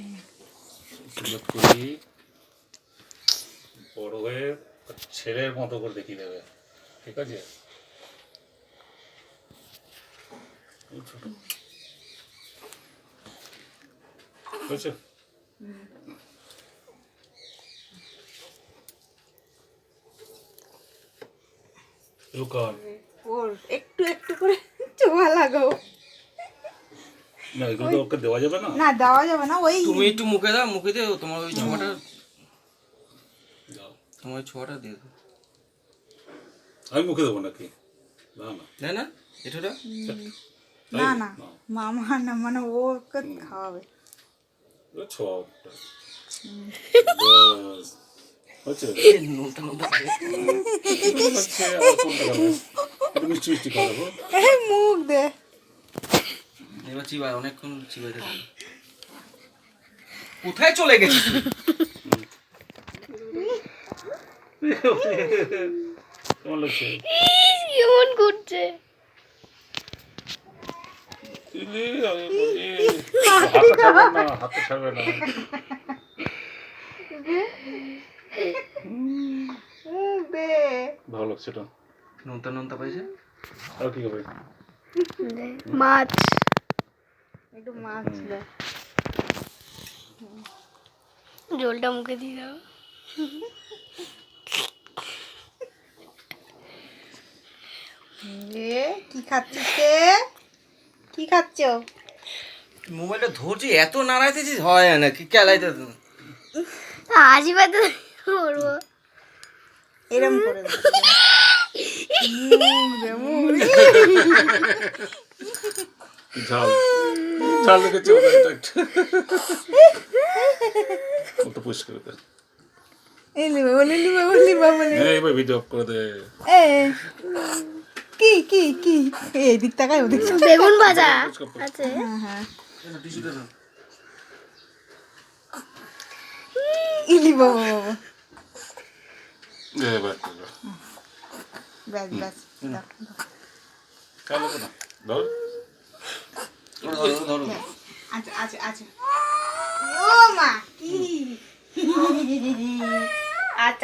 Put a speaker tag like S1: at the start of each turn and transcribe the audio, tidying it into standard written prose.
S1: আশীর্বাদ করি বড় হয়ে ছেলের মতো করে দেখিয়ে দেবে, ঠিক আছে? ছোট বুঝছো? রুকান
S2: ওর একটু একটু করে চোয়া লাগাও।
S1: না, এগুলো তো ওকে দেওয়া যাবে না।
S2: না দেওয়া যাবে না। ওই
S3: তুমি একটু মুখে দাও, মুখে দিয়ে তোমার ওই জামাটা,
S1: দাও।
S3: তোমার ওই ছোঁয়াটা দিয়ে দাও।
S1: আমি মুখে দেবো নাকি? না না
S3: না না, এটা
S2: না না
S1: না।
S2: মামা না, মানে ওকে খাওয়াবে।
S1: ছোটটা হচ্ছে
S3: নুনটা নুনটা
S1: হচ্ছে আর কোনটা খাবে? একটু মিষ্টি মিষ্টি খাওয়াবো।
S2: এই মুখ দে।
S3: এবার চিবাই, অনেকক্ষণ চিবাই থাকবে। কোথায় চলে গেছিস তুই?
S1: কেমন লাগছে?
S4: কেমন করছে?
S1: ইলি, আমি বলি, হাতে ছাড়বে না, হাতে ছাড়বে না।
S2: মুখ দে।
S1: ভালো লাগছে এটা।
S3: নুনটা নুনটা পাইছে?
S1: আর কি হবে?
S4: মাছ।
S2: একটু মাছ দে।
S4: জলটা মুখে দিয়ে দাও।
S2: এ কি খাচ্ছিস রে? কি খাচ্ছ?
S3: মোবাইলটা ধরছি, এত নাড়াইতেছিস হয় না, কি কেলাইতে।
S4: হাসি পাতে করবো।
S2: এরম করে দে। মুখ দে, মুখ দে।
S1: ঝাল ঝাল লেগেছে ওটা একটু। ওটা পরিষ্কার করে দে।
S2: এই লিবা বলি, লিবা বলি, বাবলি।
S1: এইবার ভিডিও অফ করে দে।
S2: এ কি কি কি এই দিক তাকাই ওদিক।
S4: বেগুন ভাজা আছে।
S2: হ্যাঁ হ্যাঁ।
S3: টিস্যুটা দাও।
S2: ইলি বাবা বাবা।
S1: এবার করো।
S2: ব্যাস ব্যাস। দাও, দাও।
S1: চালো না ধর।
S3: ধরো ধরো।
S2: আচ্ছা আচ্ছা আচ্ছা। ও মা কি আচ্ছা।